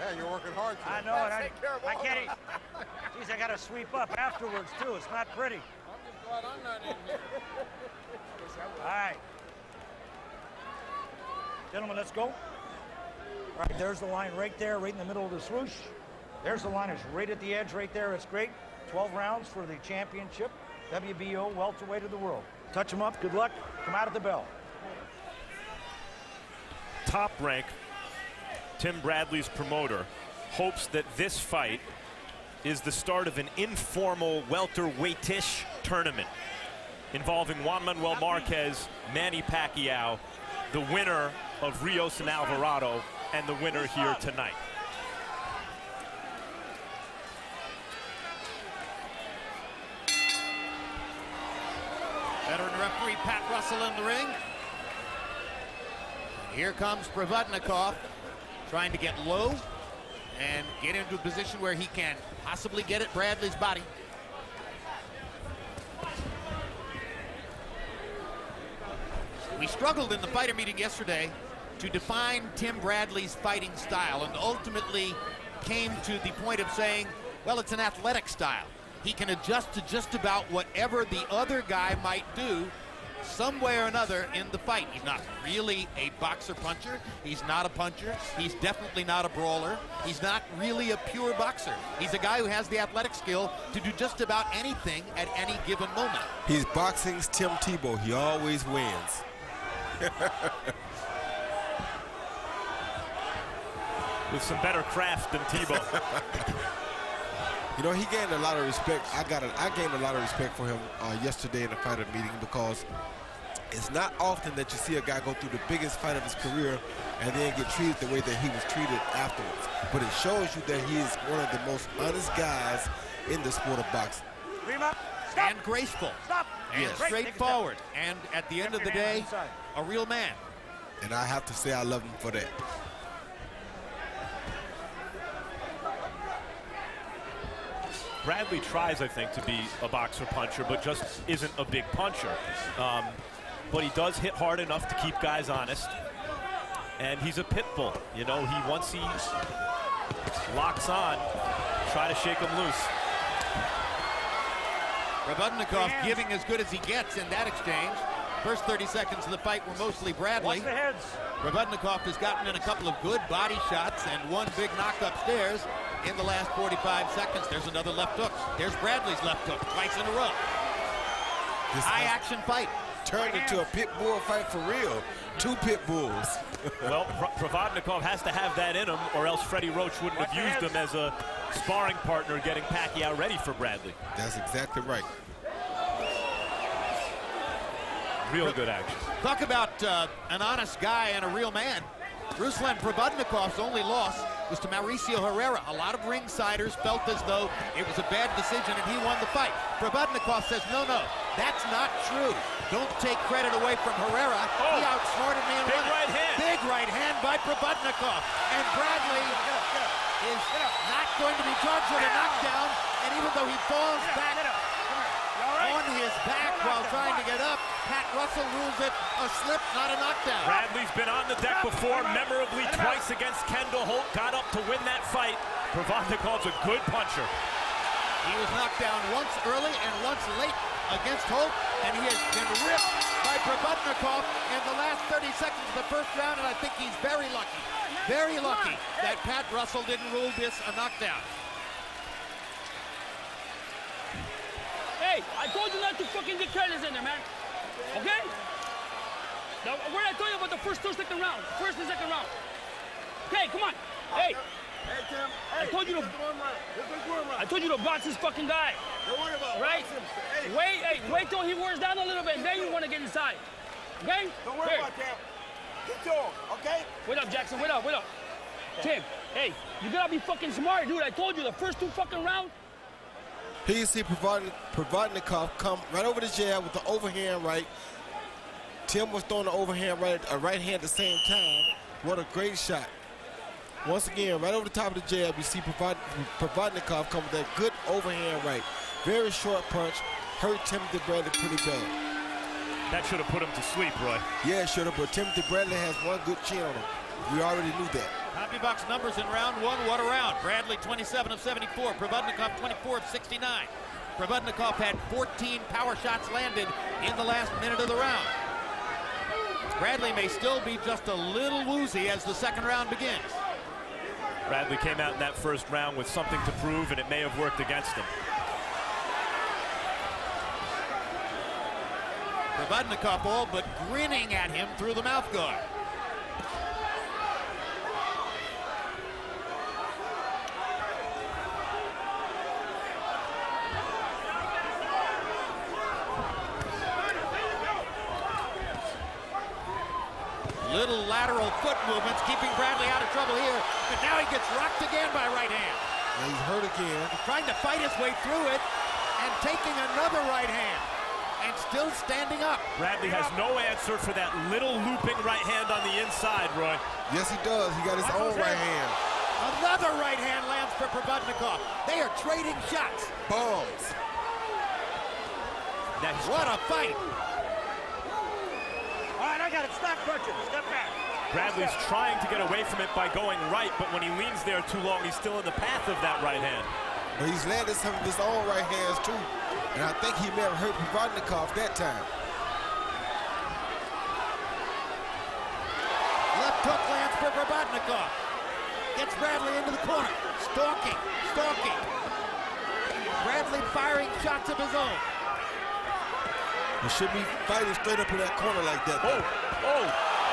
Yeah, you're working hard today. I know it. I can't eat. Geez, I got to sweep up afterwards, too. It's not pretty. I'm just glad I'm not in here. All right. Gentlemen, let's go. All right, there's the line right there, right in the middle of the swoosh. There's the line. It's right at the edge right there. It's great. 12 rounds for the championship. WBO welterweight of the world. Touch them up. Good luck. Come out at the bell. Top Rank, Tim Bradley's promoter, hopes that this fight is the start of an informal welterweightish tournament involving Juan Manuel Marquez, Manny Pacquiao, the winner of Rios and Alvarado, and the winner here tonight. Veteran referee Pat Russell in the ring. Here comes Проводников, trying to get low and get into a position where he can possibly get at Bradley's body. We struggled in the fighter meeting yesterday to define Tim Bradley's fighting style, and ultimately came to the point of saying, well, it's an athletic style. He can adjust to just about whatever the other guy might do some way or another in the fight. He's not really a boxer puncher. He's not a puncher. He's definitely not a brawler. He's not really a pure boxer. He's a guy who has the athletic skill to do just about anything at any given moment. He's boxing's Tim Tebow. He always wins. With some better craft than Tebow. You know, he gained a lot of respect. I gained a lot of respect for him yesterday in the fighter meeting, because it's not often that you see a guy go through the biggest fight of his career and then get treated the way that he was treated afterwards. But it shows you that he is one of the most honest guys in the sport of boxing. And graceful. Stop. And Yes. straightforward. And at the end of the day, a real man. And I have to say I love him for that. Bradley tries, I think, to be a boxer puncher, but just isn't a big puncher. But he does hit hard enough to keep guys honest. And he's a pit bull. You know, once he locks on, try to shake him loose. Проводников giving as good as he gets in that exchange. First 30 seconds of the fight were mostly Bradley. Watch the heads. Проводников has gotten in a couple of good body shots and one big knock upstairs in the last 45 seconds. There's another left hook. There's Bradley's left hook, twice in a row. This High action fight. turned into a pit bull fight for real. Two pit bulls. Well, Проводников has to have that in him, or else Freddie Roach wouldn't have used him as a sparring partner getting Pacquiao ready for Bradley. That's exactly right. Real good action. Talk about an honest guy and a real man. Ruslan Проводниkov's only loss was to Mauricio Herrera. A lot of ringsiders felt as though it was a bad decision and he won the fight. Проводникov says, no, that's not true. Don't take credit away from Herrera. He outsmarted me and won it. Right hand. Big right hand by Проводникov. And Bradley is not going to be charged with a knockdown. And even though he falls back on his back while trying to get up, Pat Russell rules it a slip, not a knockdown. Bradley's been on the deck before, memorably twice against Kendall Holt, got up to win that fight. Проводниkov's a good puncher. He was knocked down once early and once late against Holt, and he has been ripped by Проводникov in the last 30 seconds of the first round, and I think he's very lucky that Pat Russell didn't rule this a knockdown. Hey, I told you not to fucking get careless in there, man. Okay? Now, what did I tell you about the first and second round? First and second round. Okay, come on. Hey. Hey, Tim. I told you to. I told you to box this fucking guy. Don't worry about right? Hey. Wait till he wears down a little bit, and then you want to get inside. Okay? Don't worry about that. Get to him, okay? Wait up, Jackson. Wait up. Tim, hey, you gotta be fucking smart, dude. I told you the first two fucking rounds. Here you see Проводникov come right over the jab with the overhand right. Tim was throwing the overhand right, a right hand at the same time. What a great shot. Once again, right over the top of the jab, you see Проводникov come with that good overhand right. Very short punch, hurt Timothy Bradley pretty bad. That should have put him to sleep, Roy. Yeah, it should have, but Timothy Bradley has one good chin on him. We already knew that. CompuBox numbers in round one. What a round. Brädli 27 of 74. Проводников 24 of 69. Проводникov had 14 power shots landed in the last minute of the round. Brädli may still be just a little woozy as the second round begins. Brädli came out in that first round with something to prove, and it may have worked against him. Проводникov all but grinning at him through the mouth guard. Little lateral foot movements keeping Brädli out of trouble here, but now he gets rocked again by right hand. And he's hurt again. He's trying to fight his way through it and taking another right hand and still standing up. Brädli has no answer for that little looping right hand on the inside, Roy. Yes, he does. He got his own right hand. Another right hand lands for Проводникov. They are trading shots. Bombs. What a fight. All right, I got it. Stop crunching. Step back. Brädli's trying to get away from it by going right, but when he leans there too long, he's still in the path of that right hand. But he's landed some of his own right hands, too. And I think he may have hurt Проводникov that time. Left hook lands for Проводникov. Gets Brädli into the corner. Stalking. Brädli firing shots of his own. He should be fighting straight up in that corner like that. Oh!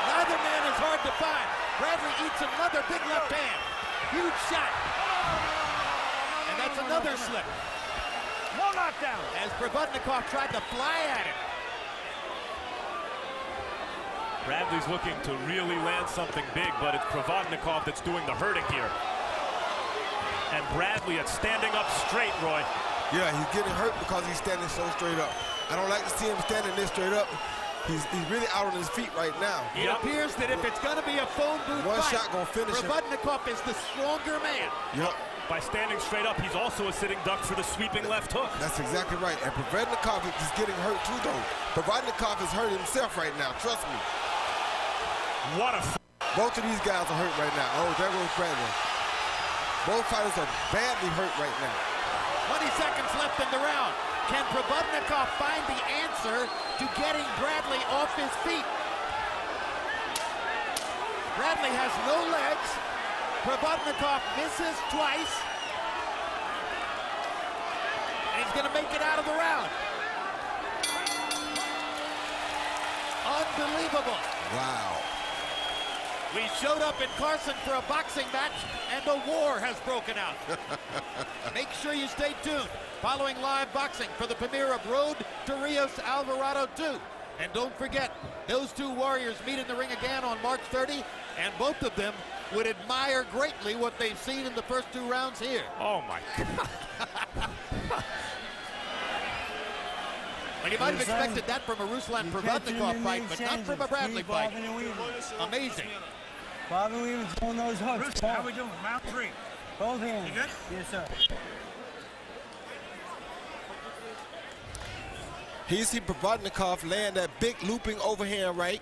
Neither man is hard to find. Brädli eats another big left hand. Huge shot. And that's another slip. No knockdown. As Проводникov tried to fly at him. Brädli's looking to really land something big, but it's Проводникov that's doing the hurting here. And Brädli is standing up straight, Roy. Yeah, he's getting hurt because he's standing so straight up. I don't like to see him standing this straight up. He's really out on his feet right now. It appears that if it's going to be a phone booth One fight, shot gonna finish him. Проводникov is the stronger man. Yep. By standing straight up, he's also a sitting duck for the sweeping left hook. That's exactly right. And Проводникov is getting hurt too, though. Проводникov is hurt himself right now. Trust me. What a Both of these guys are hurt right now. Oh, there goes Brädli. Both fighters are badly hurt right now. 20 seconds left in the round. Can Проводникov find the answer to getting Brädli off his feet? Brädli has no legs. Проводникov misses twice. And he's going to make it out of the round. Unbelievable. Wow. We showed up in Carson for a boxing match, and a war has broken out. Make sure you stay tuned. Following live boxing for the premiere of Road to Rios Alvarado 2. And don't forget, those two warriors meet in the ring again on March 30, and both of them would admire greatly what they've seen in the first two rounds here. Oh, my God. Well, you might have expected that from a Ruslan Проводникov fight, but not from a Brädli fight. Amazing. Bob and Weaver's on those hooks. Bruce, how we doing? Round three. Both hands. You good? Yes, sir. Here you see Проводникov land that big looping overhand right.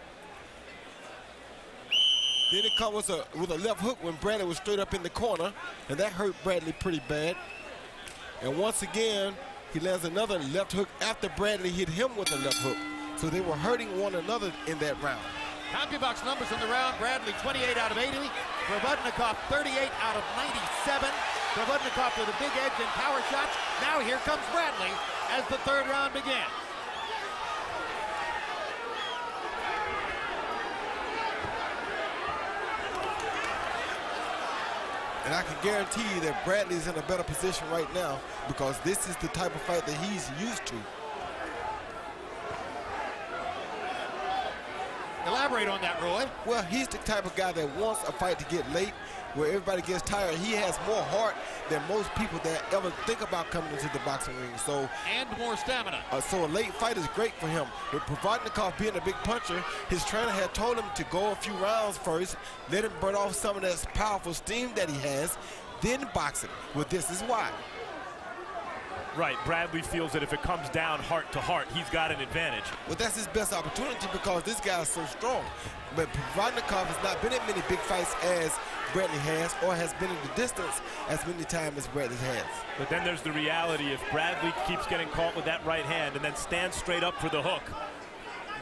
Then it comes with a left hook when Brädli was straight up in the corner, and that hurt Brädli pretty bad. And once again, he lands another left hook after Brädli hit him with a left hook. So they were hurting one another in that round. CompuBox numbers in the round. Brädli 28 out of 80. Проводникov 38 out of 97. Проводникov with a big edge in power shots. Now here comes Brädli as the third round begins. And I can guarantee you that Brädli's in a better position right now because this is the type of fight that he's used to. Elaborate on that, Roy. Well, he's the type of guy that wants a fight to get late, where everybody gets tired. He has more heart than most people that ever think about coming into the boxing ring. So, and more stamina. So a late fight is great for him. With Проводникov being a big puncher, his trainer had told him to go a few rounds first, let him burn off some of that powerful steam that he has, then box him. Well, this is why. Right, Bradley feels that if it comes down heart to heart, he's got an advantage. Well, that's his best opportunity because this guy is so strong. But Проводников has not been in many big fights as Bradley has, or has been in the distance as many times as Bradley has. But then there's the reality, if Bradley keeps getting caught with that right hand and then stands straight up for the hook,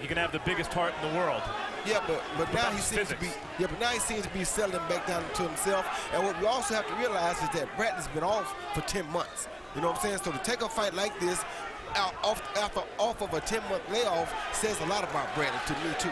you can have the biggest heart in the world. Yeah, but now he seems to be settling back down to himself. And what we also have to realize is that Bradley's been off for 10 months. You know what I'm saying? So to take a fight like this off of a 10-month layoff says a lot about Bradley to me too.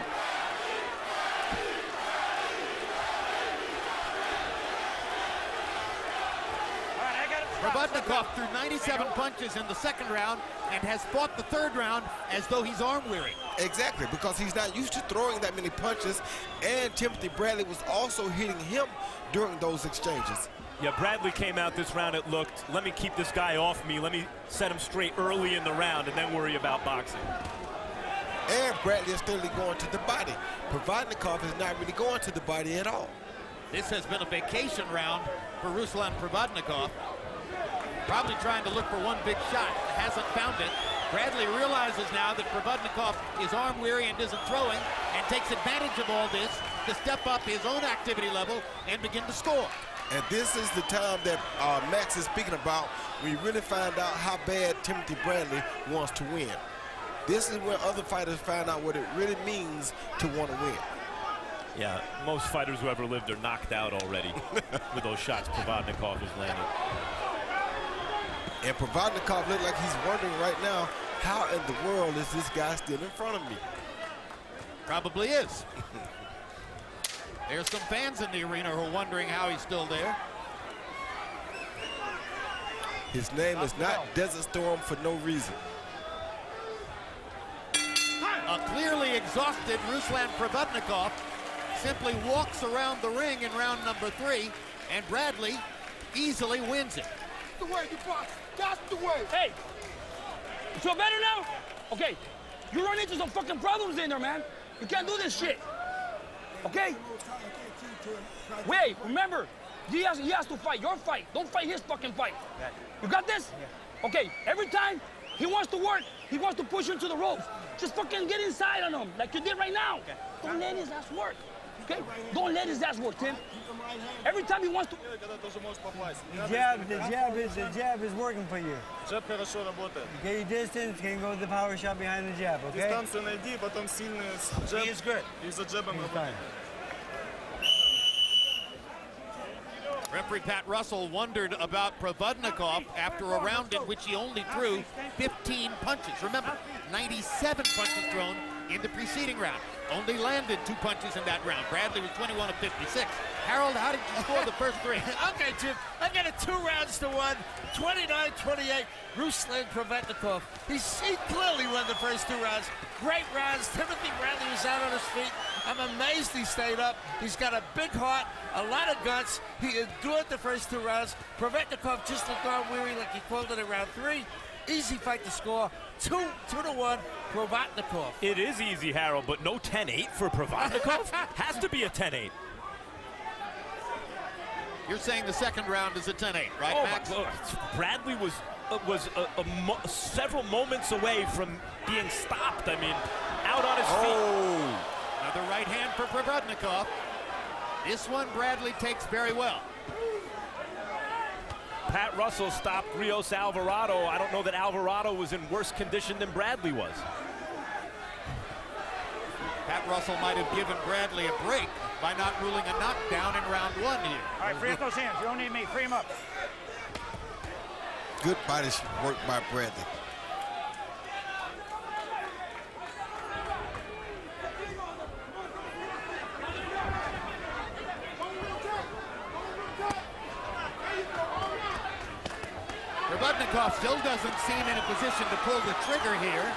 Проводникov threw 97 punches in the second round and has fought the third round as though he's arm weary. Exactly, because he's not used to throwing that many punches, and Timothy Bradley was also hitting him during those exchanges. Yeah, Bradley came out this round, it looked, let me keep this guy off me, let me set him straight early in the round and then worry about boxing. And Bradley is steadily going to the body. Проводников is not really going to the body at all. This has been a vacation round for Ruslán Проводnikov. Probably trying to look for one big shot. Hasn't found it. Bradley realizes now that Проводникov is arm weary and isn't throwing, and takes advantage of all this to step up his own activity level and begin to score. And this is the time that Max is speaking about. We really find out how bad Timothy Bradley wants to win. This is where other fighters find out what it really means to want to win. Yeah, most fighters who ever lived are knocked out already with those shots Проводникov has landed. And Проводников looks like he's wondering right now, how in the world is this guy still in front of me? Probably is. There's some fans in the arena who are wondering how he's still there. His name is not Desert Storm for no reason. A clearly exhausted Ruslán Проводникov simply walks around the ring in round number 3, and Bradley easily wins it. The way you box. That's the way. Hey, you feel better now? Okay, you run into some fucking problems in there, man. You can't do this shit. Okay? Wait, remember, he has to fight your fight. Don't fight his fucking fight. You got this? Yeah. Okay, every time he wants to work, he wants to push you into the ropes. Just fucking get inside on him, like you did right now. Okay. Don't let his ass work. Okay? Don't let his ass work, Tim. Every time he wants to. The jab is working for you. Джеб хорошо работает. Get your distance, can go with the power shot behind the jab, okay? Дистанцию найди, потом сильный джеб. He is good. И за джебом He's работай. fine. Referee Pat Russell wondered about Проводникov after a round in which he only threw 15 punches. Remember, 97 punches thrown in the preceding round. Only landed 2 punches in that round. Bradley was 21 of 56. Harold, how did you score the first 3? Okay, Jim, I got it 2-1, 29-28. Ruslán Проводникov. He clearly won the first 2 rounds. Great rounds. Timothy Bradley was out on his feet. I'm amazed he stayed up. He's got a big heart, a lot of guts. He endured the first 2 rounds. Проводникov just looked arm weary like he called it in round 3. Easy fight to score. 2-1, Проводникov. It is easy, Harold, but no 10-8 for Проводникov? Has to be a 10-8. You're saying the second round is a 10-8, right, Oh, Max? Bradley was several moments away from being stopped. I mean, out on his feet. Another right hand for Проводникov. This one Bradley takes very well. Pat Russell stopped Rios Alvarado. I don't know that Alvarado was in worse condition than Bradley was. Pat Russell might have given Bradley a break by not ruling a knockdown in round 1 here. All right, free up those hands. You don't need me. Free him up. Good body work by Bradley. Проводникov still doesn't seem in a position to pull the trigger here,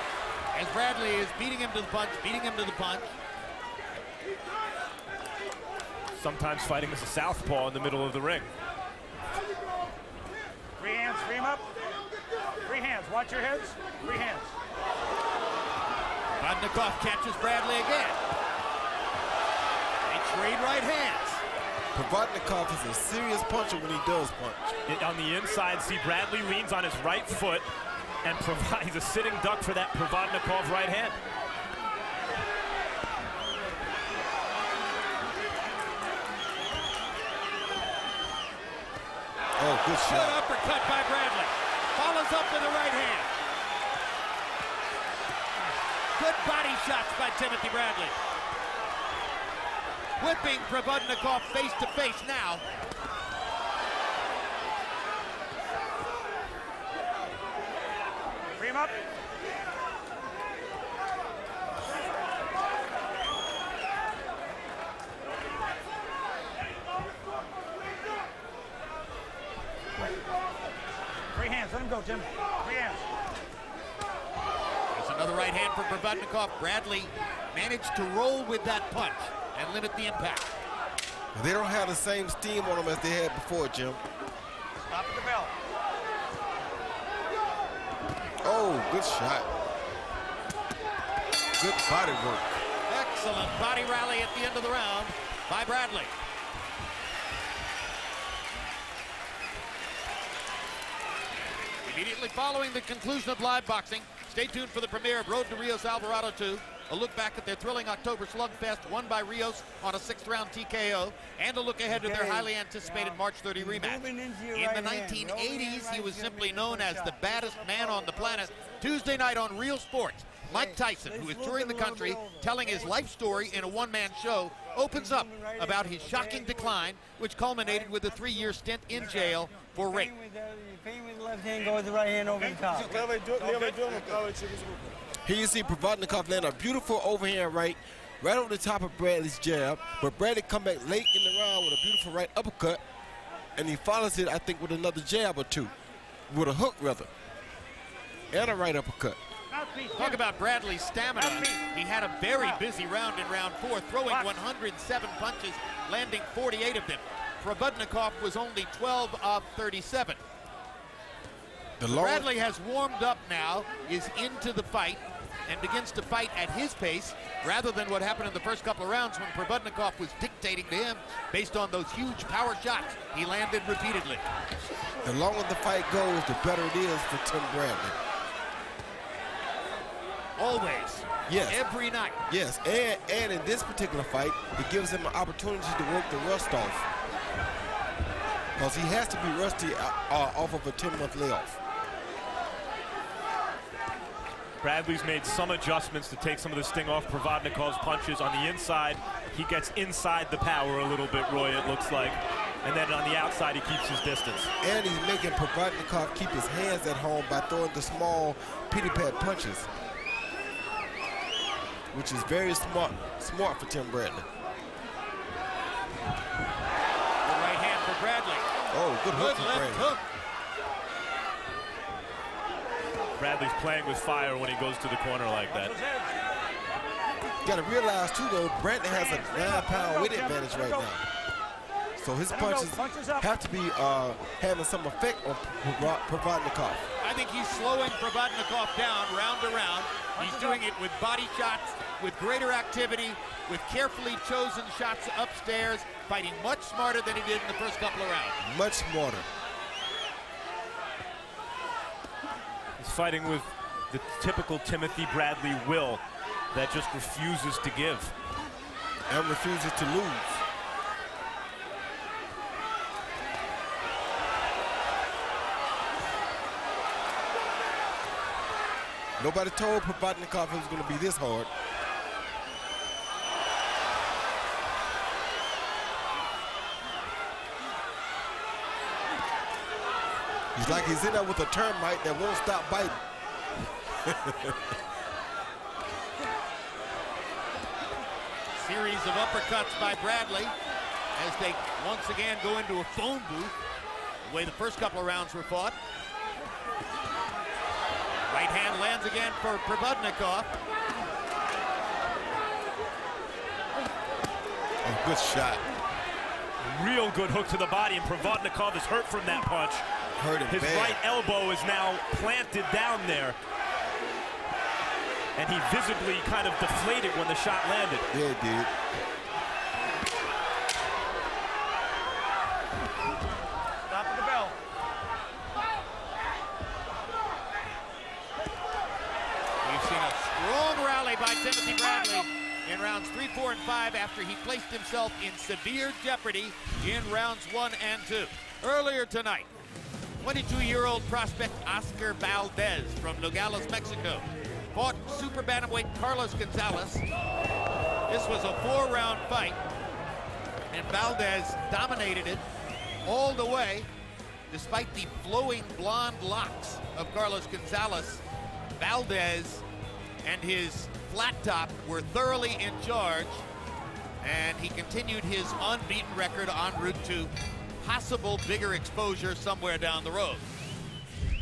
as Bradley is beating him to the punch, Sometimes fighting as a southpaw in the middle of the ring. Free hands, free him up. Free hands, watch your heads. Free hands. Проводnikov catches Bradley again. They trade right hands. Провodnikov is a serious puncher when he does punch. On the inside, see Bradley leans on his right foot and provides a sitting duck for that Проводникov right hand. Oh, good Good shot. uppercut by Bradley. Follows up with a right hand. Good body shots by Timothy Bradley. Whipping Проводникov face to face now. Free him up. Free hands, let him go, Tim. Free hands. There's another right hand for Проводникov. Bradley managed to roll with that punch and limit the impact. They don't have the same steam on them as they had before, Jim. Stop at the bell. Oh, good shot. Good body work. Excellent body rally at the end of the round by Bradley. Immediately following the conclusion of live boxing, stay tuned for the premiere of Road to Rios Alvarado 2. A look back at their thrilling October slugfest won by Rios on a 6th round TKO, and a look ahead to their highly anticipated March 30 rematch. In the 1980s, he was simply known as the baddest man on the planet. Tuesday night on Real Sports, Mike Tyson, who is touring the country, telling his life story in a one-man show, opens up about his shocking decline, which culminated with a 3-year stint in jail for rape. Feint with the left hand, go with the right hand over the top. Here you see Проводникov land a beautiful overhand right over the top of Bradley's jab, but Bradley come back late in the round with a beautiful right uppercut, and he follows it, I think, with another jab or two, with a hook rather, and a right uppercut. Talk about Bradley's stamina. He had a very busy round in round 4, throwing 107 punches, landing 48 of them. Проводникov was only 12 of 37. Bradley has warmed up now, is into the fight, and begins to fight at his pace, rather than what happened in the first couple of rounds when Проводникov was dictating to him based on those huge power shots he landed repeatedly. The longer the fight goes, the better it is for Tim Bradley. Always. Yes. Every night. Yes, and in this particular fight, it gives him an opportunity to work the rust off. Because he has to be rusty off of a 10-month layoff. Bradley's made some adjustments to take some of the sting off Проводниkov's punches. On the inside, he gets inside the power a little bit, Roy, it looks like. And then on the outside, he keeps his distance. And he's making Проводникov keep his hands at home by throwing the small pity-pat punches, which is very smart for Tim Bradley. Good right hand for Bradley. Oh, good hook for left Bradley. hook. Bradley's playing with fire when he goes to the corner like that. You got to realize, too, though, Bradley has a 9-pound weight advantage right now. So his punches have to be having some effect on Проводникov. I think he's slowing Проводникov down round to round. He's doing it with body shots, with greater activity, with carefully chosen shots upstairs, fighting much smarter than he did in the first couple of rounds. Much smarter. He's fighting with the typical Timothy Bradley will that just refuses to give. And refuses to lose. Nobody told Проводникov it was going to be this hard. He's like he's in there with a termite that won't stop biting. Series of uppercuts by Bradley as they once again go into a phone booth, the way the first couple of rounds were fought. Right hand lands again for Проводникov. Oh, good shot. Real good hook to the body, and Проводникov is hurt from that punch. Hurt him His bad. right elbow is now planted down there. And he visibly kind of deflated when the shot landed. Yeah, he did. Timothy Bradley in rounds 3, 4, and 5 after he placed himself in severe jeopardy in rounds 1 and 2. Earlier tonight, 22-year-old prospect Oscar Valdez from Nogales, Mexico, fought super bantamweight Carlos Gonzalez. This was a 4-round fight, and Valdez dominated it all the way. Despite the flowing blonde locks of Carlos Gonzalez, Valdez and his flat top were thoroughly in charge, and he continued his unbeaten record en route to possible bigger exposure somewhere down the road.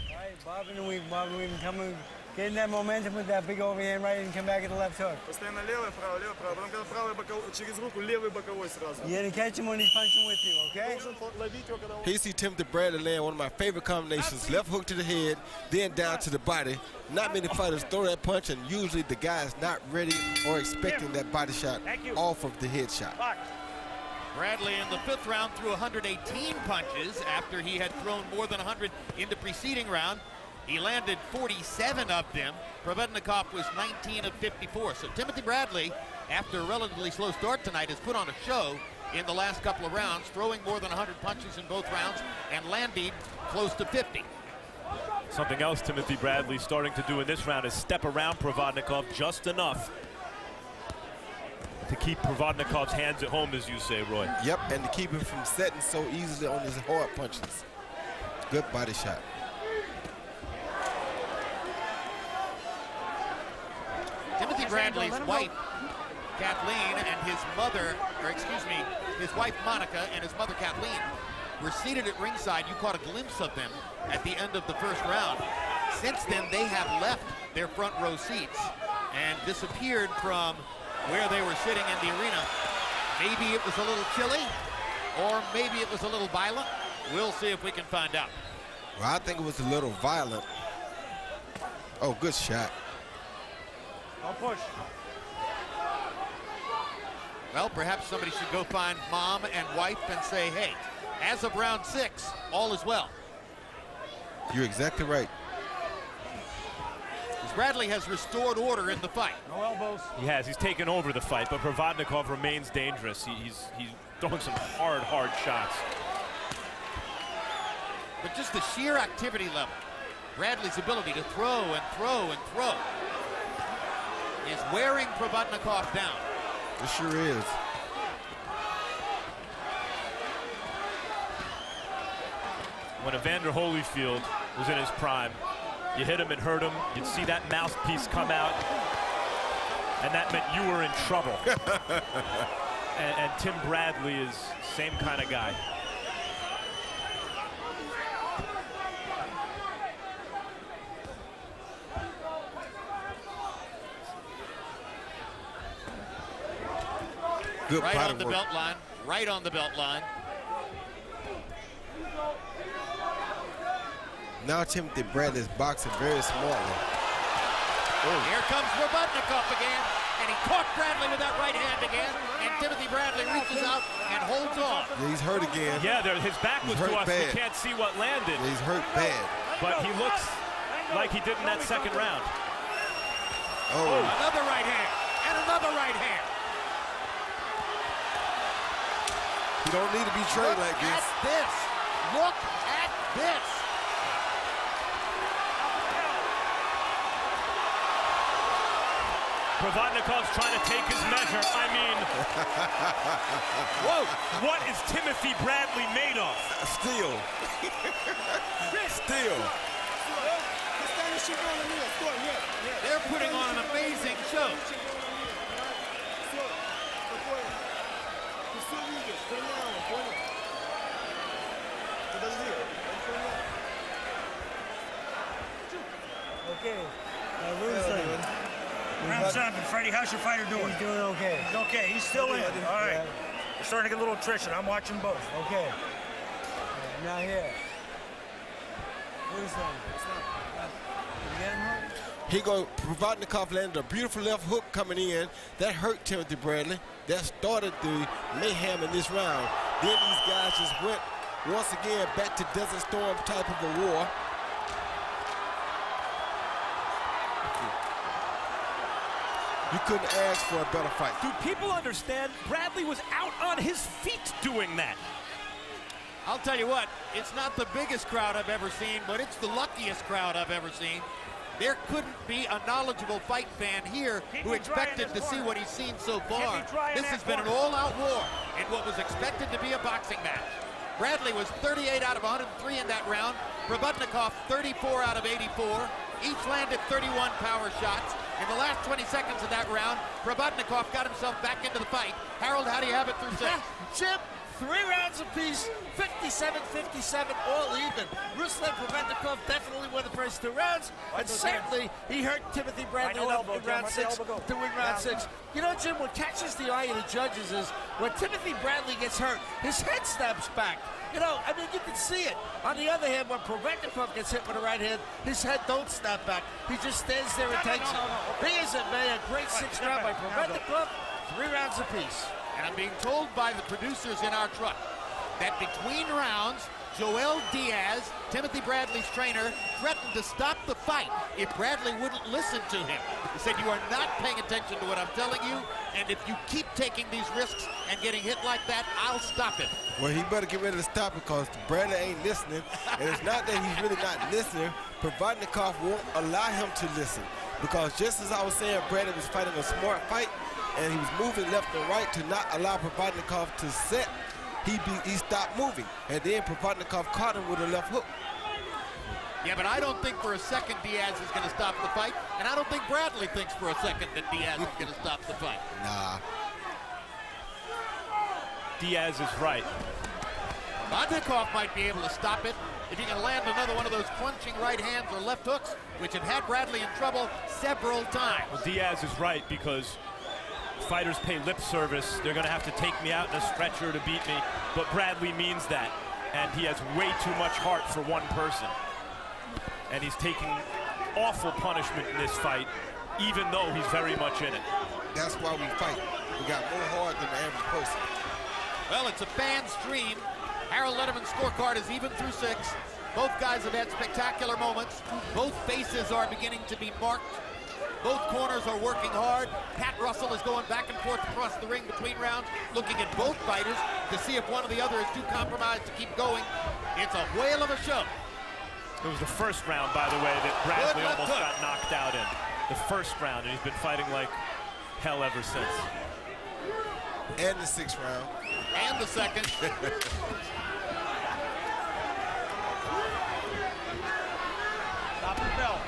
All right, bobbing and weaving, coming, getting that momentum with that big overhand right and come back at the left hook. Постоянно левый, правый, потом когда правый боковой, через руку левый боковой сразу. You gotta catch him when he's punching with you, okay? Должен ловить его, когда он... Here you see Timothy Bradley land one of my favorite combinations. Left hook to the head, then down to the body. Not many fighters throw that punch, and usually the guy is not ready or expecting that body shot off of the head shot. Bradley in the 5th round threw 118 punches after he had thrown more than 100 in the preceding round. He landed 47 of them. Проводников was 19 of 54. So Timothy Bradley, after a relatively slow start tonight, has put on a show in the last couple of rounds, throwing more than 100 punches in both rounds and landing close to 50. Something else Timothy Bradley starting to do in this round is step around Проводников just enough to keep Проводниkov's hands at home, as you say, Roy. Yep, and to keep him from setting so easily on his hard punches. Good body shot. Timothy Bradley's wife, Kathleen, and his mother, or excuse me, his wife Monica and his mother Kathleen were seated at ringside. You caught a glimpse of them at the end of the 1st round. Since then, they have left their front row seats and disappeared from where they were sitting in the arena. Maybe it was a little chilly, or maybe it was a little violent. We'll see if we can find out. Well, I think it was a little violent. Oh, good shot. Don't push. Well, perhaps somebody should go find mom and wife and say, hey, as of round 6, all is well. You're exactly right. Bradley has restored order in the fight. No elbows. He has. He's taken over the fight, but Проводников remains dangerous. He's throwing some hard shots. But just the sheer activity level, Bradley's ability to throw and throw and throw is wearing Проводникov down. It sure is. When Evander Holyfield was in his prime, you hit him and hurt him, you'd see that mouthpiece come out, and that meant you were in trouble. and Tim Bradley is same kind of guy. Good right body on the work. belt line, right on the belt line. Now Timothy Bradley is boxing very smartly. Here comes Проводников again, and he caught Bradley with that right hand again, and Timothy Bradley reaches out and holds on. Yeah, he's hurt again. Yeah, his back was to us. Bad. We can't see what landed. Yeah, he's hurt bad. But he looks like he did in that 2nd round. Oh. Another right hand, and another right hand. You don't need to be trained like this. Look at this. Look at this. Проводnikov's trying to take his measure. I mean, whoa, what is Timothy Bradley made of? Steel. Steel. They're putting on an amazing show. Okay. Ruslin. Round 7, Freddie, how's your fighter doing? He's doing okay. He's okay, he's still in. All right. We're starting to get a little attrition. I'm watching both. Okay. Now here. Ruslin. You get him hurt? He Проводников landed a beautiful left hook coming in. That hurt Timothy Bradley. That started the mayhem in this round. Then these guys just went once again back to Desert Storm type of a war. You couldn't ask for a better fight. Do people understand? Bradley was out on his feet doing that. I'll tell you what, it's not the biggest crowd I've ever seen, but it's the luckiest crowd I've ever seen. There couldn't be a knowledgeable fight fan here who expected to see what he's seen so far. This has been an all-out war in what was expected to be a boxing match. Bradley was 38 out of 103 in that round. Проводников 34 out of 84. Each landed 31 power shots. In the last 20 seconds of that round, Проводников got himself back into the fight. Harold, how do you have it through 6? Jim, 3 rounds apiece, 57-57, all even. Ruslán Проводников definitely won the first 2 rounds, and certainly he hurt Timothy Bradley enough in round 6 to win round 6. You know, Jim, what catches the eye of the judges is when Timothy Bradley gets hurt, his head snaps back. You know, I mean, you can see it. On the other hand, when Проводников gets hit with a right hand, his head don't snap back. He just stands there and takes it. Be as it may, a great 6th round by Проводников, 3 rounds apiece. And I'm being told by the producers in our truck that between rounds, Joel Diaz, Timothy Bradley's trainer, threatened to stop the fight if Bradley wouldn't listen to him. He said, you are not paying attention to what I'm telling you, and if you keep taking these risks and getting hit like that, I'll stop it. Well, he better get ready to stop it because Bradley ain't listening. And it's not that he's really not listening. Проводников won't allow him to listen. Because just as I was saying, Bradley was fighting a smart fight, and he was moving left and right to not allow Проводников to set. He stopped moving, and then Проводников caught him with a left hook. Yeah, but I don't think for a second Diaz is going to stop the fight, and I don't think Bradley thinks for a second that Diaz is going to stop the fight. Nah. Diaz is right. Проводников might be able to stop it if he can land another one of those crunching right hands or left hooks, which have had Bradley in trouble several times. Well, Diaz is right because fighters pay lip service. They're going to have to take me out in a stretcher to beat me, but Bradley means that, and he has way too much heart for one person. And he's taking awful punishment in this fight, even though he's very much in it. That's why we fight. We got more heart than the average person. Well, it's a fan stream. Harold Letterman's scorecard is even through 6. Both guys have had spectacular moments. Both faces are beginning to be marked. Both corners are working hard. Pat Russell is going back and forth across the ring between rounds, looking at both fighters to see if one or the other is too compromised to keep going. It's a whale of a show. It was the first round, by the way, that Bradley almost got knocked out in. The first round, and he's been fighting like hell ever since. And the 6th round. And the 2nd. Stop the bell.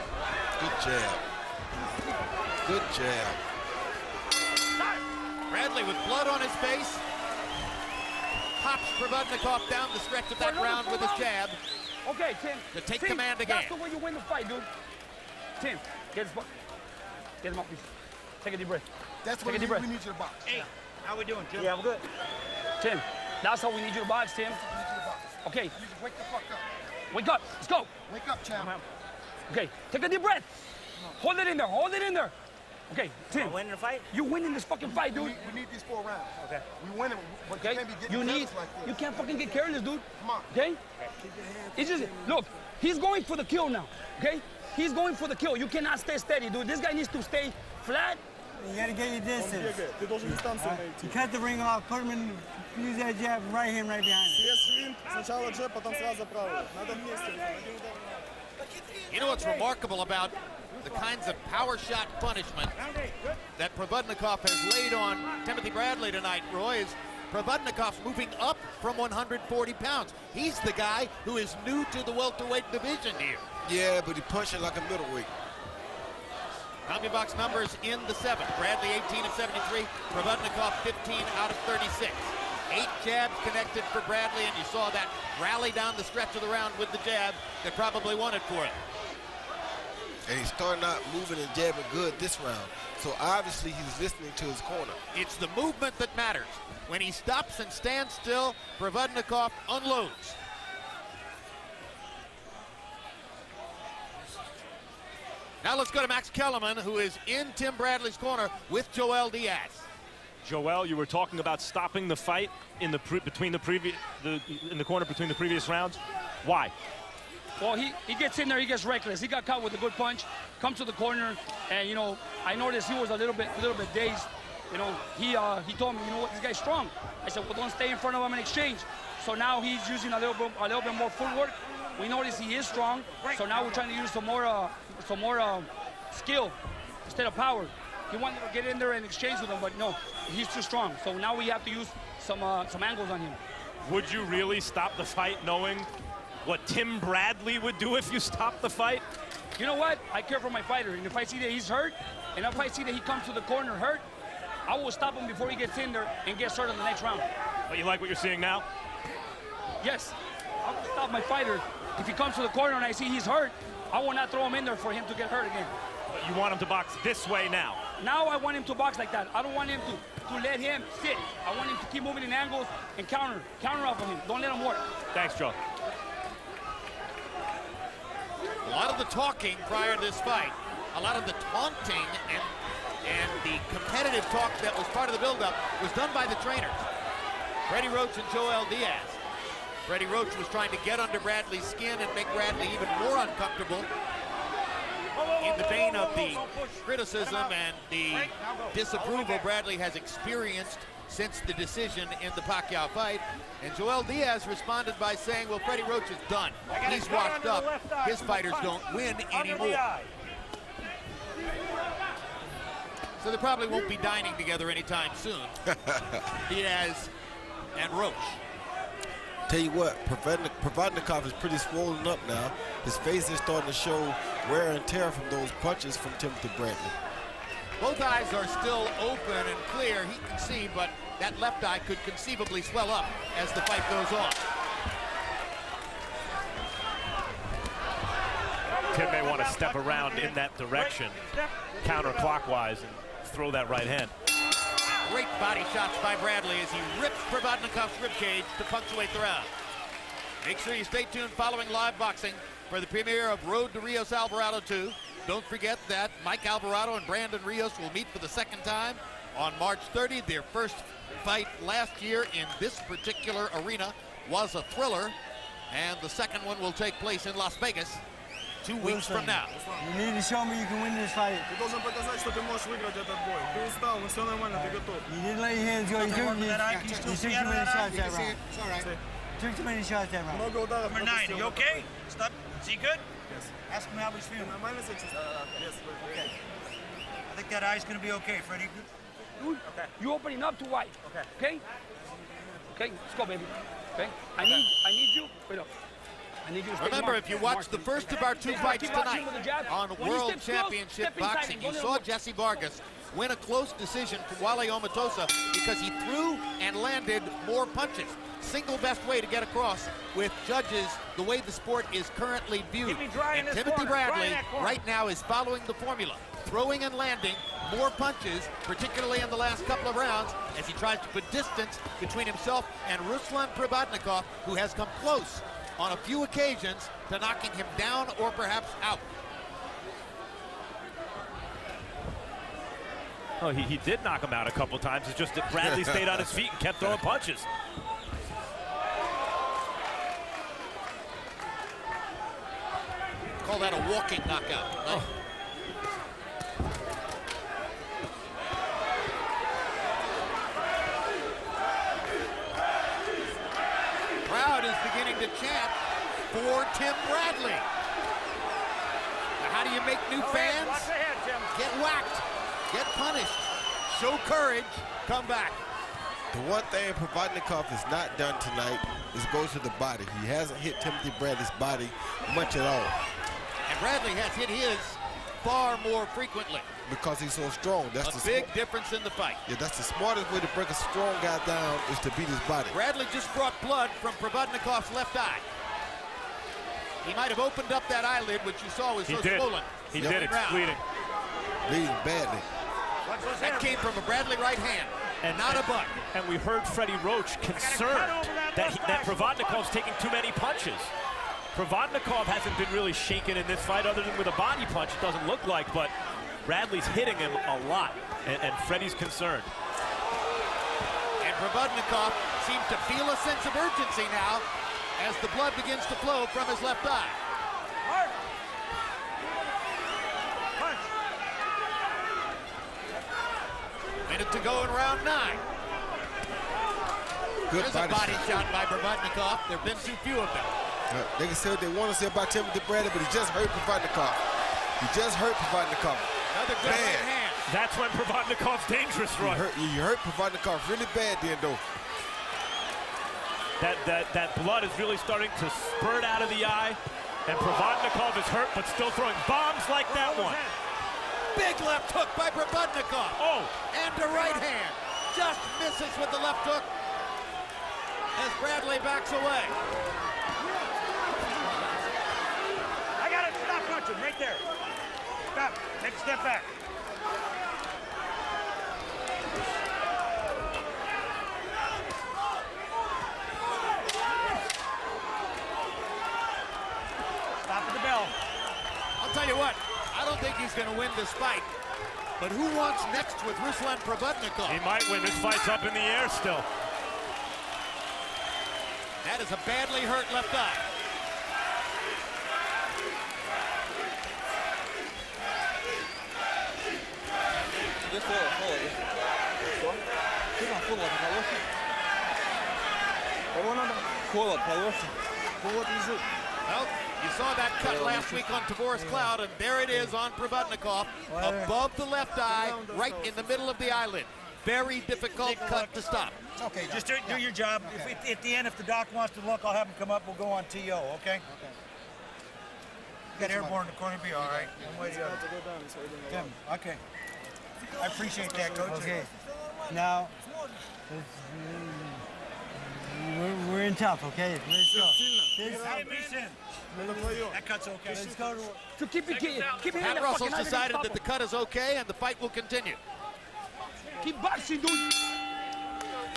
Good jab. Good jab. Bradley with blood on his face. Hops Проводников down the stretch of that round with his jab. Okay, Tim. To take Tim, command again. That's the way you win the fight, dude. Tim, get his butt. Get him up, please. Take a deep breath. That's what we need you to box. Hey, how we doing, Tim? Yeah, we're good. Tim, that's how we need you to box, Tim. Okay. You just wake the fuck up. Wake up. Let's go. Wake up, champ. Okay, take a deep breath. Hold it in there. Hold it in there. Okay, Tim. Winning the fight? You winning this fucking fight, dude. We need these 4 rounds. Okay. We win it, but Okay. you can't be getting You need. careless like this. You can't fucking get careless, dude. Come on. Okay. It's just look. He's going for the kill now. Okay. He's going for the kill. You cannot stay steady, dude. This guy needs to stay flat. You gotta get your distance. Ты должен дистанцию найти. You cut the ring off, put him in, use that jab, right hand right behind him. Свинг, сначала джеб, потом сразу правый. Надо вместе. Один удар. You know what's remarkable about the kinds of power shot punishment that Проводников has laid on Timothy Bradley tonight, Roy, is Проводниkov's moving up from 140 pounds. He's the guy who is new to the welterweight division here. Yeah, but he punching like a middleweight. CompuBox numbers in the 7th. Bradley 18 of 73, Проводников 15 out of 36. 8 jabs connected for Bradley, and you saw that rally down the stretch of the round with the jab that probably won it for him. And he's starting out moving and jabbing good this round. So obviously he's listening to his corner. It's the movement that matters. When he stops and stands still, Проводников unloads. Now let's go to Max Kellerman, who is in Tim Bradley's corner with Joel Diaz. Joel, you were talking about stopping the fight in the corner between the previous rounds. Why? Well, he gets in there, he gets reckless. He got caught with a good punch, comes to the corner, and you know, I noticed he was a little bit dazed. You know, he told me, you know what, this guy's strong. I said, well, don't stay in front of him in exchange. So now he's using a little bit more footwork. We notice he is strong, so now we're trying to use some more skill instead of power. He wanted to get in there and exchange with him, but no, he's too strong. So now we have to use some angles on him. Would you really stop the fight knowing what Tim Bradley would do if you stopped the fight? You know what? I care for my fighter, and if I see that he's hurt, and if I see that he comes to the corner hurt, I will stop him before he gets in there and gets hurt in the next round. But you like what you're seeing now? Yes, I will stop my fighter. If he comes to the corner and I see he's hurt, I will not throw him in there for him to get hurt again. But you want him to box this way now? Now I want him to box like that. I don't want him to let him sit. I want him to keep moving in angles and counter off of him. Don't let him work. Thanks, Joe. A lot of the talking prior to this fight, a lot of the taunting and the competitive talk that was part of the buildup was done by the trainers, Freddie Roach and Joel Diaz. Freddie Roach was trying to get under Bradley's skin and make Bradley even more uncomfortable in the vein of the criticism and the disapproval Bradley has experienced since the decision in the Pacquiao fight. And Joel Diaz responded by saying, well, Freddie Roach is done. He's washed up. His fighters don't win anymore. So they probably won't be dining together anytime soon. Diaz and Roach. Tell you what, Проводников is pretty swollen up now. His face is starting to show wear and tear from those punches from Timothy Bradley. Both eyes are still open and clear. He can see, but that left eye could conceivably swell up as the fight goes on. Tim may want to step around in that direction, counterclockwise, and throw that right hand. Great body shots by Bradley as he rips Проводников's ribcage to punctuate the round. Make sure you stay tuned following Live Boxing for the premiere of Road to Rios Alvarado 2. Don't forget that Mike Alvarado and Brandon Rios will meet for the second time on March 30th. Their first fight last year in this particular arena was a thriller, and the second one will take place in Las Vegas 2 weeks from now. You need to show me you can win this fight. Ты должен показать, что ты можешь выиграть этот бой. Ты устал, но все нормально, ты готов. You didn't let your hands go. You took too many shots that round. It's all right. Took too many shots that round. Много ударов. Number 9, you okay? Stop. Is he good? Yes. Ask him how he's feeling. Нормально себя чувствуешь? Yes. Okay. I think that eye's going to be okay, Freddie. Dude, you opening up too wide. Okay? Okay, let's go, baby. Okay? I need you. Wait up. I need you to Remember, if you watched the first of our two fights tonight on World Championship Boxing, you saw Jesse Vargas win a close decision from Wale Omatosa because he threw and landed more punches. Single best way to get across with judges the way the sport is currently viewed. And Timothy Bradley right now is following the formula, throwing and landing more punches, particularly in the last couple of rounds, as he tries to put distance between himself and Ruslan Проводников, who has come close on a few occasions to knocking him down or perhaps out. Oh, he did knock him out a couple times. It's just that Bradley stayed on his feet and kept throwing punches. Call that a walking knockout. Oh. Crowd is beginning to chant for Tim Bradley. Now, how do you make new fans? Get whacked, get punished, show courage, come back. The one thing Проводников has not done tonight is go to the body. He hasn't hit Timothy Bradley's body much at all. And Bradley has hit his far more frequently. Because he's so strong. That's a big difference in the fight. Yeah, that's the smartest way to break a strong guy down is to beat his body. Bradley just brought blood from Проводников's left eye. He might have opened up that eyelid, which you saw was swollen. He did. It's bleeding. Bleeding badly. That came from a Bradley right hand, and not a butt. And we heard Freddie Roach concerned that Проводниkov's taking too many punches. Проводников hasn't been really shaken in this fight other than with a body punch, it doesn't look like, but Bradley's hitting him a lot, and Freddie's concerned. And Проводников seems to feel a sense of urgency now as the blood begins to flow from his left eye. Minute to go in round 9. Good There's a body shot by Проводников. There have been too few of them. They can say what they want to say about Timoty Bradley, but he just hurt Проводников. He just hurt Проводникov. Another good right hand. That's when Проводниkov's dangerous, Roy. You hurt Проводникov really bad then, though. That blood is really starting to spurt out of the eye, and Проводникov is hurt, but still throwing bombs like that one. Big left hook by Проводникov. Oh! And a right hand. Just misses with the left hook as Bradley backs away. I got it. Stop punching right there. Stop. Take a step back. Stop at the bell. I'll tell you what, I don't think he's going to win this fight. But who wants next with Ruslan Проводникov? He might win. This fight's up in the air still. That is a badly hurt left eye. Well, you saw that cut last week on Tabor's Cloud, and there it is on Проводникov, above the left eye, right in the middle of the eyelid. Very difficult cut to stop. Okay, just do your job. At the end, if the doc wants to look, I'll have him come up. We'll go on TO, okay? Got airborne in the corner, be all right. One way or the other. Tim, okay. I appreciate that, Coach. Okay. Now, we're in tough, okay? Let's go. That cut's okay. Let's go. So keep hitting Pat that Russell's fucking decided underneath that the cut is okay and the fight will continue. Keep boxing, dude.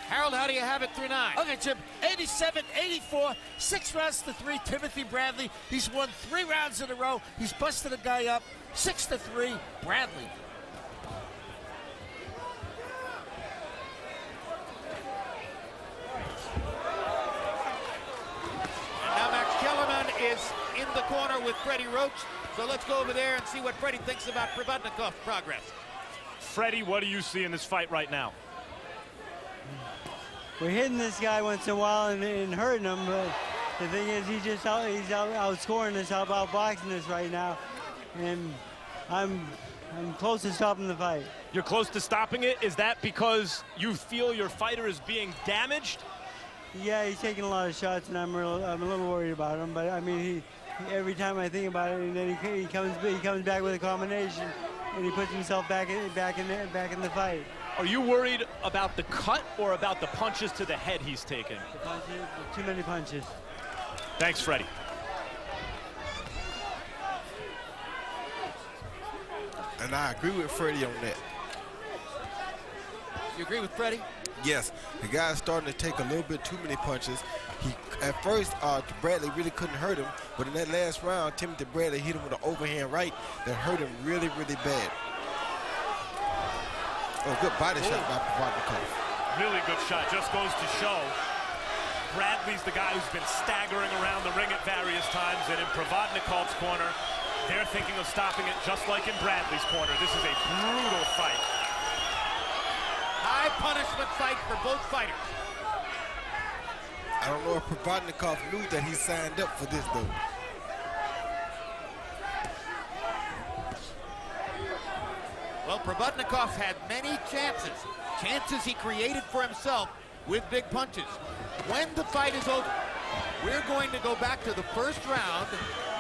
Harold, how do you have it through 9? Okay, Jim, 87-84, 6 rounds to 3, Timothy Bradley. He's won 3 rounds in a row. He's busted a guy up, 6-3, Bradley. And now Max Kellerman is in the corner with Freddie Roach. So let's go over there and see what Freddie thinks about Проводниkov's progress. Freddie, what do you see in this fight right now? We're hitting this guy once in a while and hurting him, but the thing is, he's outscoring us, outboxing us right now, and I'm close to stopping the fight. You're close to stopping it? Is that because you feel your fighter is being damaged? Yeah, he's taking a lot of shots, and I'm a little worried about him. But I mean, he every time I think about it, and then he comes back with a combination, and he puts himself back in the fight. Are you worried about the cut or about the punches to the head he's taken? The punches, too many punches. Thanks, Freddie. And I agree with Freddie on that. You agree with Freddie? Yes, the guy's starting to take a little bit too many punches. At first, Bradley really couldn't hurt him, but in that last round, Timoty Bradley hit him with an overhand right that hurt him really, really bad. Oh, good body shot by Проводников. Really good shot. Just goes to show Bradley's the guy who's been staggering around the ring at various times, and in Проводниkov's corner, they're thinking of stopping it just like in Bradley's corner. This is a brutal fight. High punishment fight for both fighters. I don't know if Проводникov knew that he signed up for this, though. Well, Проводникov had many chances he created for himself with big punches. When the fight is over, we're going to go back to the first round,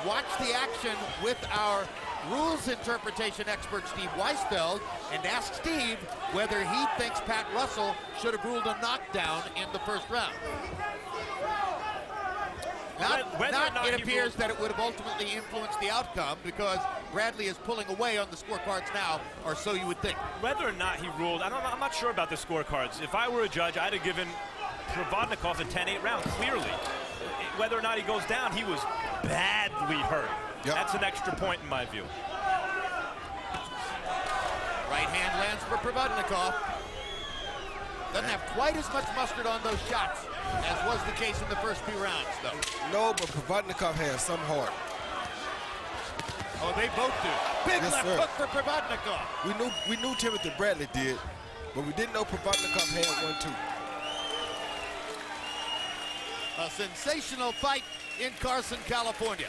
watch the action with our rules interpretation expert, Steve Weisfeld, and ask Steve whether he thinks Pat Russell should have ruled a knockdown in the first round. It appears that it would have ultimately influenced the outcome because Bradley is pulling away on the scorecards now, or so you would think. Whether or not he ruled, I'm not sure about the scorecards. If I were a judge, I'd have given Проводникov a 10-8 round, clearly. Whether or not he goes down, he was badly hurt. Yep. That's an extra point in my view. Right hand lands for Проводникov. Doesn't have quite as much mustard on those shots as was the case in the first few rounds, though. No, but Проводникov has some heart. Oh, they both do. Big left hook for Проводникov. We knew Timoty Bradley did. but we didn't know Проводников had one too. A sensational fight in Carson, California.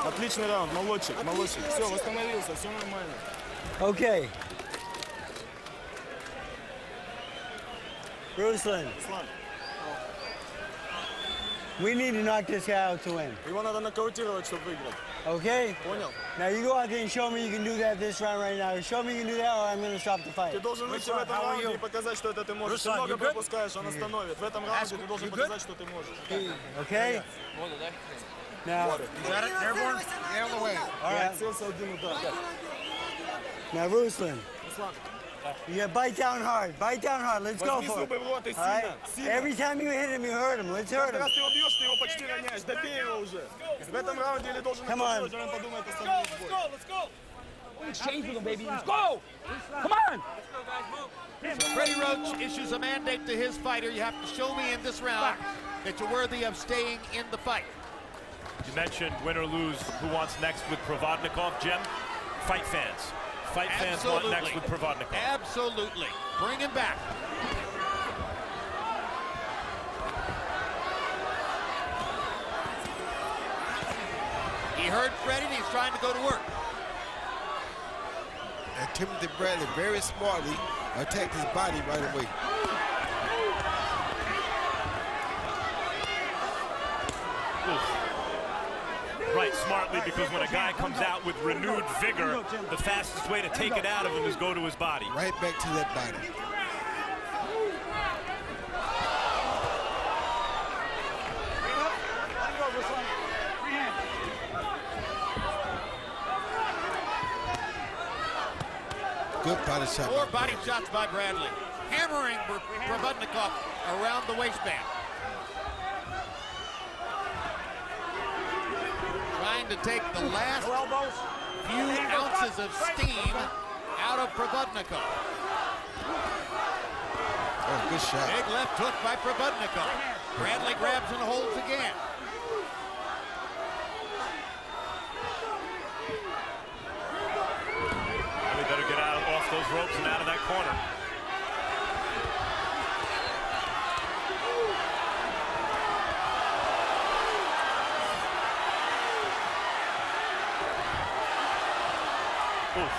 Отличный раунд, молодчик, молодчик. Все, восстановился, все нормально. Okay. Ruslan, we need to knock this guy out to win. Его надо нокаутировать, чтобы выиграть. Okay? Понял? Now you go out there and show me you can do that this round right now. Show me you can do that or I'm going to stop the fight. Ты должен выйти в этом раунде и показать, что это ты можешь. Ты много пропускаешь, он остановит. В этом раунде ты должен показать, что ты можешь. Okay? Now, all right. Целься один удар. Now, Ruslan, you bite down hard. Bite down hard. Let's go Возьми for it. зубы в рот и All right? сильно. Every time you hit him, you hurt him. Let's hurt Каждый him. раз ты его бьешь, ты его почти роняешь. Добей его уже. В этом раунде или должен Come on. нокаутировать, он подумает, остановить бой. Let's go. Exchange with him, baby. Let's go. Come on. Freddie Roach issues a mandate to his fighter. You have to show me in this round that you're worthy of staying in the fight. You mentioned win or lose, who wants next with Проводников, Jim? Fight fans. Fight fans want next with Проводникov. Absolutely. Bring him back. He heard Freddie and he's trying to go to work. And Timothy Bradley very smartly attacked his body right away. Right, smartly, because when a guy comes out with renewed vigor, the fastest way to take it out of him is go to his body. Right back to that body. Good body shot. Four body shots by Bradley. Hammering Проводников around the waistband. Trying to take the last few ounces of steam out of Проводникov. Oh, good shot. Big left hook by Проводникov. Bradley grabs and holds again. We better get out off those ropes and out of that corner. Oof.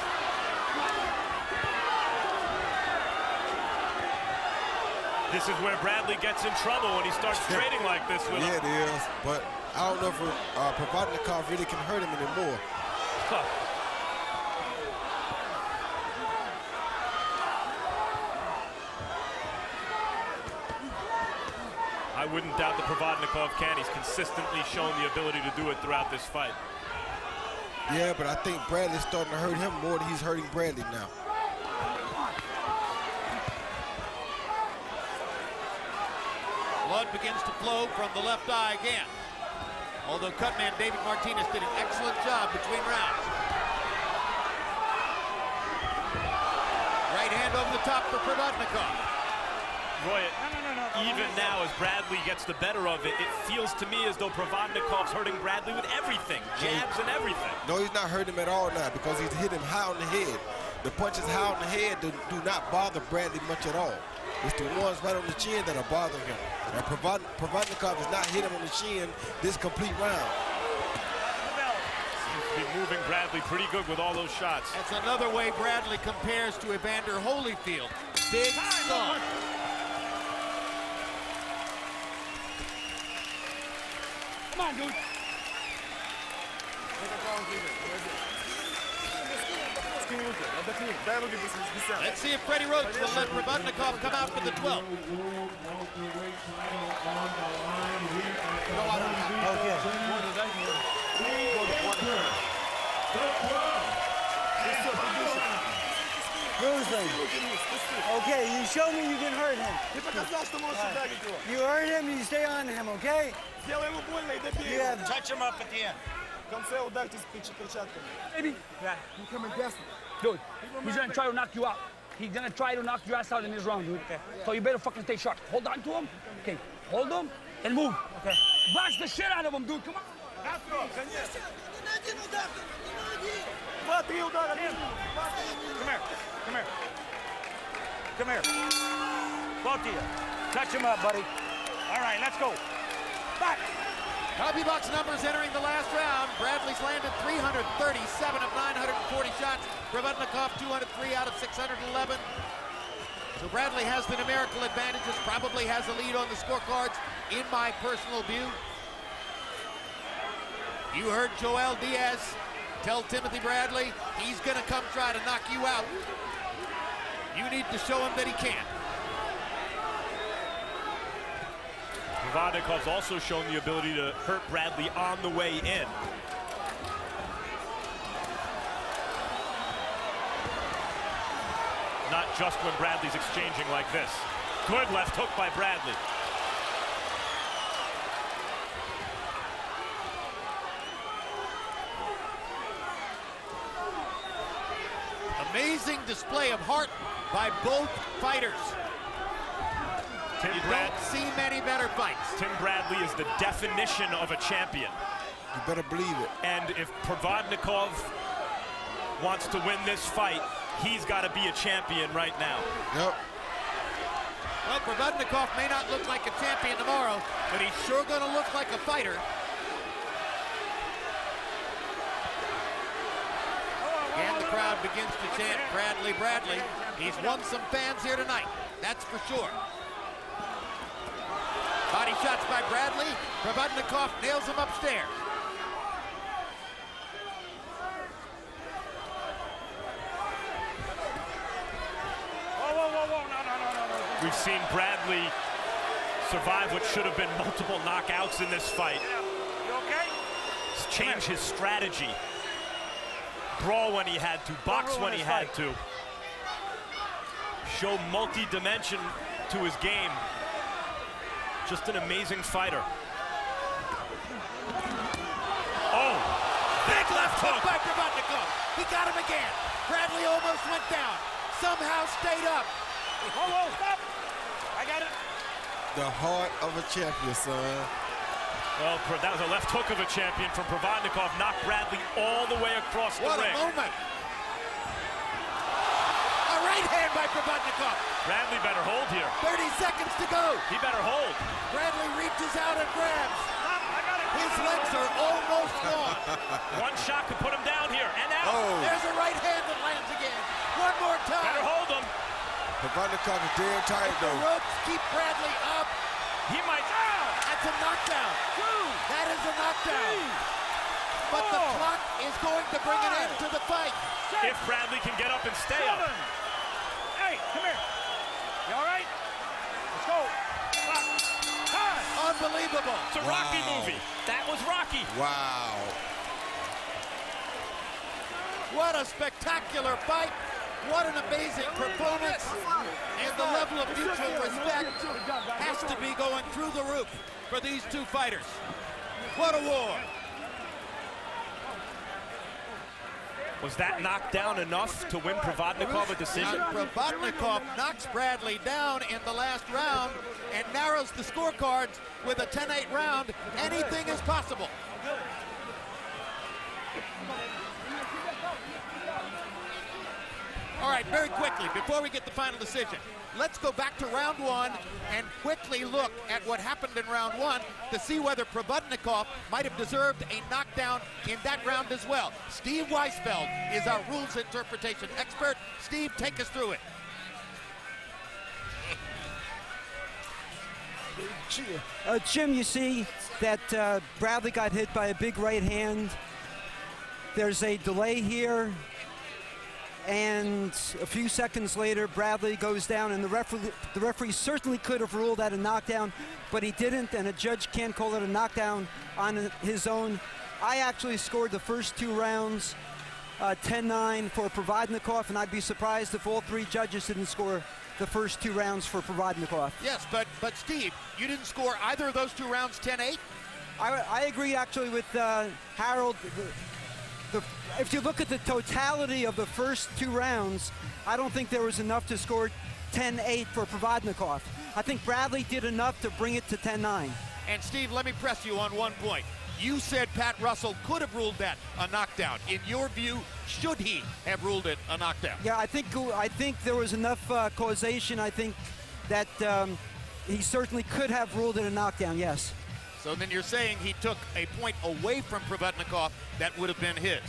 This is where Bradley gets in trouble when he starts trading like this with him. Yeah, it is. But I don't know if Проводникov really can hurt him anymore. Huh. I wouldn't doubt that Проводников can. He's consistently shown the ability to do it throughout this fight. Yeah, but I think Bradley's starting to hurt him more than he's hurting Bradley now. Blood begins to flow from the left eye again. Although cutman David Martinez did an excellent job between rounds. Right hand over the top for Проводникov. Roy, even now as Bradley gets the better of it, it feels to me as though Проводниkov's hurting Bradley with everything, jabs and everything. No, he's not hurting him at all now because he's hit him high on the head. The punches high on the head do not bother Bradley much at all. It's the ones right on the chin that are bothering him. And Проводникov has not hit him on the chin this complete round. Seems to be moving Bradley pretty good with all those shots. That's another way Bradley compares to Evander Holyfield. Big strong. Come on, dude. Let's see if Freddie Roach will let Проводникov come out for the 12. Ruslan, okay, you show me you can hurt him. You hurt him, you stay on him, okay? Yeah. Touch him up at the end. В конце ударьте с перчатками. Baby. Yeah. You coming desperate. Dude, he's gonna try to knock you out. He's gonna try to knock your ass out in this round, dude. Okay. So you better fucking stay sharp. Hold on to him. Okay. Hold him and move. Okay. Blast the shit out of him, dude. Come on. Два-три удара. Come here. Come here. come here. Both of you. Touch him up, buddy. All right, let's go. Back. Copybox numbers entering the last round. Bradley's landed 337 of 940 shots. Проводников 203 out of 611. So Bradley has the numerical advantages, probably has a lead on the scorecards, in my personal view. You heard Joel Diaz tell Timothy Bradley, he's gonna come try to knock you out. You need to show him that he can. Проводnikov's also shown the ability to hurt Bradley on the way in. Not just when Bradley's exchanging like this. Good left hook by Bradley. Amazing display of heart by both fighters. You don't see many better fights. Tim Bradley is the definition of a champion. You better believe it. And if Проводников wants to win this fight, he's got to be a champion right now. Yep. Well, Проводников may not look like a champion tomorrow, but he's sure going to look like a fighter. And the crowd begins to chant, Bradley, Bradley. He's won some fans here tonight, that's for sure. Body shots by Bradley. Проводников nails him upstairs. No. We've seen Bradley survive what should have been multiple knockouts in this fight. You okay? Change his strategy. Brawl when he had to, box when he had to. Show multi-dimension to his game. Just an amazing fighter. Oh, big left hook by Проводников. He got him again. Bradley almost went down. Somehow stayed up. Whoa, stop. I got it. The heart of a champion, son. Well, that was a left hook of a champion from Проводников. Knocked Bradley all the way across the ring. What a moment. A right hand by Проводникov. Bradley better hold here. 30 seconds to go. He better hold. Bradley reaches out and grabs. His legs are almost gone. One shot could put him down here and out. Oh. There's a right hand that lands again. One more time. Better hold him. Проводников is dead tight, The though. ropes keep Bradley up. He might. That's a knockdown. That is a knockdown. But the clock is going to bring an end to the fight. If Bradley can get up and stay up. Hey, come here. You all right? Let's go. Unbelievable. It's a Rocky movie. That was Rocky. Wow. What a spectacular fight. What an amazing performance. And the level of mutual respect has to be going through the roof for these two fighters. What a war. Was that knockdown enough to win Проводникov a decision? Проводникov knocks Bradley down in the last round and narrows the scorecards with a 10-8 round. Anything is possible. All right, very quickly, before we get the final decision, let's go back to round one and quickly look at what happened in round one to see whether Проводникov might have deserved a knockdown in that round as well. Steve Weisfeld is our rules interpretation expert. Steve, take us through it. Jim, you see that Bradley got hit by a big right hand. There's a delay here. And a few seconds later, Bradley goes down, and the referee certainly could have ruled that a knockdown, but he didn't, and a judge can't call it a knockdown on his own. I actually scored the first two rounds 10-9 for Проводникov, and I'd be surprised if all three judges didn't score the first two rounds for Проводникov. Yes, but Steve, you didn't score either of those two rounds 10-8? I agree actually with Harold. If you look at the totality of the first two rounds, I don't think there was enough to score 10-8 for Проводникov. I think Bradley did enough to bring it to 10-9. And Steve, let me press you on one point. You said Pat Russell could have ruled that a knockdown. In your view, should he have ruled it a knockdown? Yeah, I think there was enough causation. I think that he certainly could have ruled it a knockdown, yes. So then you're saying he took a point away from Проводников that would have been his.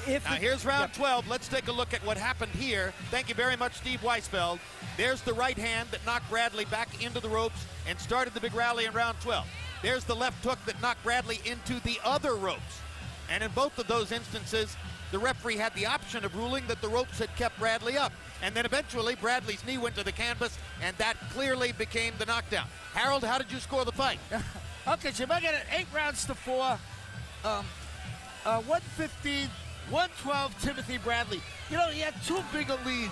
Now here's round 12. Let's take a look at what happened here. Thank you very much, Steve Weisfeld. There's the right hand that knocked Bрэdli back into the ropes and started the big rally in round 12. There's the left hook that knocked Bрэdli into the other ropes. And in both of those instances, the referee had the option of ruling that the ropes had kept Bрэdli up. And then eventually, Bradley's knee went to the canvas, and that clearly became the knockdown. Harold, how did you score the fight? Okay, Jim, I got it 8 rounds to 4. 115, 112, Timothy Bрэdli. You know, he had too big a lead.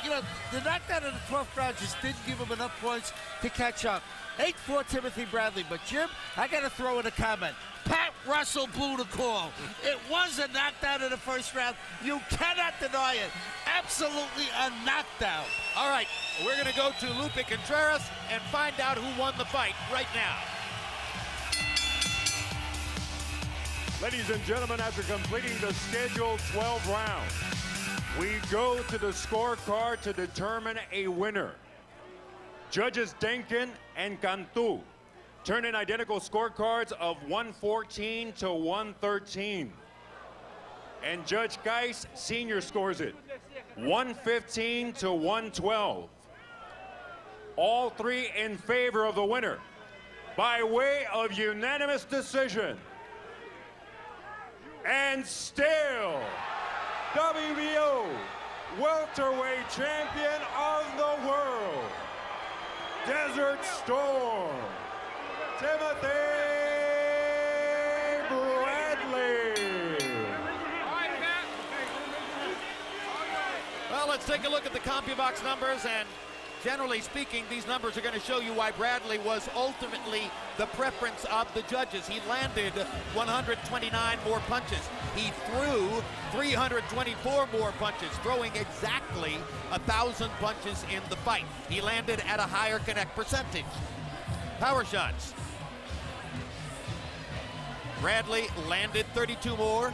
You know, the knockdown in the 12th round just didn't give him enough points to catch up. 8-4 Timothy Bрэdli. But, Jim, I got to throw in a comment. Pat Russell blew the call. It was a knockdown in the first round. You cannot deny it. Absolutely a knockdown. All right, we're going to go to Lupe Contreras and find out who won the fight right now. Ladies and gentlemen, after completing the scheduled 12 rounds, we go to the scorecard to determine a winner. Judges Denkin and Cantu turn in identical scorecards of 114 to 113. And Judge Geis Sr. scores it 115 to 112. All three in favor of the winner by way of unanimous decision. And still, WBO welterweight champion of the world, Desert Storm, Timoti Bрэdli. Well, let's take a look at the CompuBox numbers, and generally speaking, these numbers are going to show you why Bрэdli was ultimately the preference of the judges. He landed 129 more punches. He threw 324 more punches, throwing exactly 1,000 punches in the fight. He landed at a higher connect percentage. Power shots. Bрэdli landed 32 more,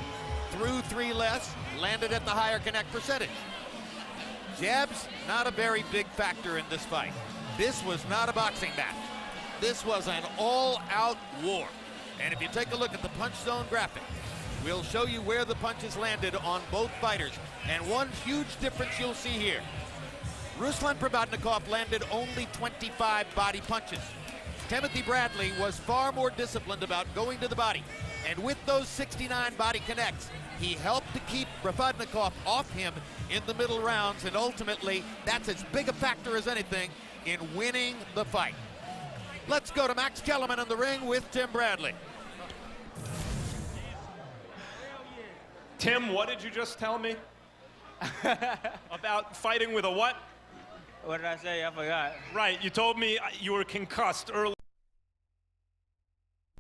threw 3 less, landed at the higher connect percentage. Jabs, not a very big factor in this fight. This was not a boxing match. This was an all-out war. And if you take a look at the punch zone graphic, we'll show you where the punches landed on both fighters. And one huge difference you'll see here. Ruslan Проводников landed only 25 body punches. Timoti Bрэdli was far more disciplined about going to the body. And with those 69 body connects, he helped to keep Проводников off him in the middle rounds, and ultimately, that's as big a factor as anything in winning the fight. Let's go to Max Kellerman in the ring with Tim Bрэdli. Tim, what did you just tell me? About fighting with a what? What did I say? I forgot. Right, you told me you were concussed earlier.